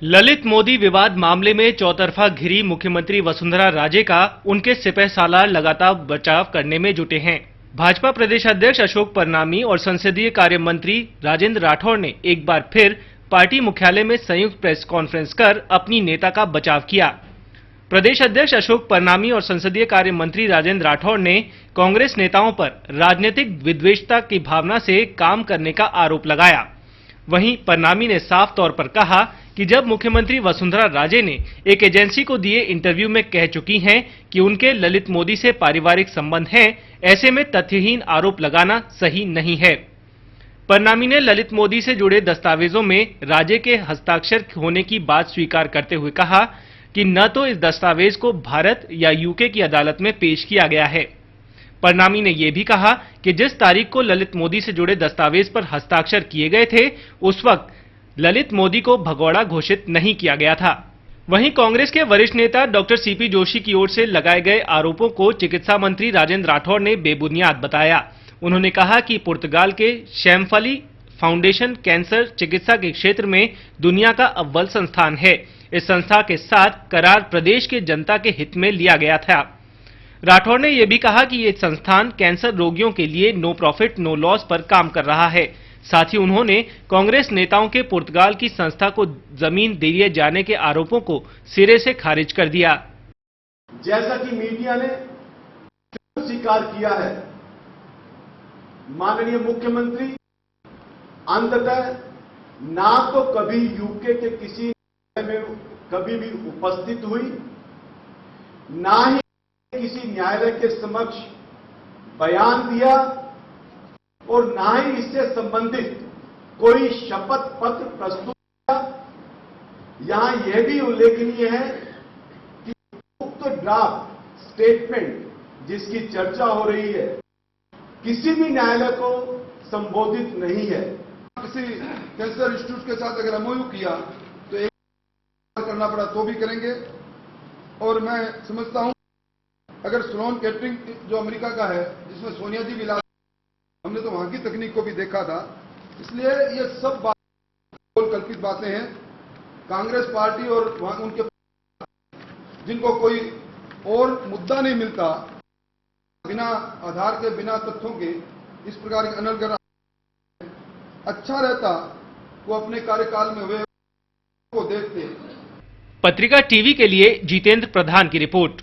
ललित मोदी विवाद मामले में चौतरफा घिरी मुख्यमंत्री वसुंधरा राजे का उनके सिपहसालार लगातार बचाव करने में जुटे हैं। भाजपा प्रदेश अध्यक्ष अशोक परनामी और संसदीय कार्य मंत्री राजेंद्र राठौड़ ने एक बार फिर पार्टी मुख्यालय में संयुक्त प्रेस कॉन्फ्रेंस कर अपनी नेता का बचाव किया। प्रदेश अध्यक्ष अशोक परनामी और संसदीय कार्य मंत्री राजेंद्र राठौड़ ने कांग्रेस नेताओं पर राजनीतिक विद्वेषता की भावना से काम करने का आरोप लगाया। वहीं परनामी ने साफ तौर पर कहा कि जब मुख्यमंत्री वसुंधरा राजे ने एक एजेंसी को दिए इंटरव्यू में कह चुकी हैं कि उनके ललित मोदी से पारिवारिक संबंध हैं, ऐसे में तथ्यहीन आरोप लगाना सही नहीं है। परनामी ने ललित मोदी से जुड़े दस्तावेजों में राजे के हस्ताक्षर होने की बात स्वीकार करते हुए कहा कि न तो इस दस्तावेज को भारत या यूके की अदालत में पेश किया गया है। परनामी ने यह भी कहा कि जिस तारीख को ललित मोदी से जुड़े दस्तावेज पर हस्ताक्षर किए गए थे, उस वक्त ललित मोदी को भगोड़ा घोषित नहीं किया गया था। वहीं कांग्रेस के वरिष्ठ नेता डॉक्टर सीपी जोशी की ओर से लगाए गए आरोपों को चिकित्सा मंत्री राजेंद्र राठौड़ ने बेबुनियाद बताया। उन्होंने कहा कि पुर्तगाल के शैमफली फाउंडेशन कैंसर चिकित्सा के क्षेत्र में दुनिया का अव्वल संस्थान है। इस संस्था के साथ करार प्रदेश के जनता के हित में लिया गया था। राठौड़ ने यह भी कहा कि ये संस्थान कैंसर रोगियों के लिए नो प्रॉफिट नो लॉस पर काम कर रहा है। साथ ही उन्होंने कांग्रेस नेताओं के पुर्तगाल की संस्था को जमीन दिए जाने के आरोपों को सिरे से खारिज कर दिया। जैसा कि मीडिया ने स्वीकार किया है, माननीय मुख्यमंत्री अंततः ना तो कभी यूके के किसी में कभी भी उपस्थित हुई, ना ही किसी न्यायालय के समक्ष बयान दिया और ना ही इससे संबंधित कोई शपथ पत्र प्रस्तुत किया। यहां यह भी उल्लेखनीय है कि उक्त ड्राफ्ट स्टेटमेंट जिसकी चर्चा हो रही है, किसी भी न्यायालय को संबोधित नहीं है। किसी कैंसर इंस्टीट्यूट के साथ अगर एमओयू किया तो एक करना पड़ा तो भी करेंगे। और मैं समझता हूं अगर स्लोन केटरिंग जो अमेरिका का है, जिसमें सोनिया जी भी हमने तो वहां की तकनीक को भी देखा था। इसलिए ये सब बातें कल्पित बातें हैं। कांग्रेस पार्टी और वहां उनके जिनको कोई और मुद्दा नहीं मिलता, बिना आधार के बिना तथ्यों के इस प्रकार के अनल करना अच्छा रहता, वो अपने कार्यकाल में हुए को देखते। पत्रिका टीवी के लिए जितेंद्र प्रधान की रिपोर्ट।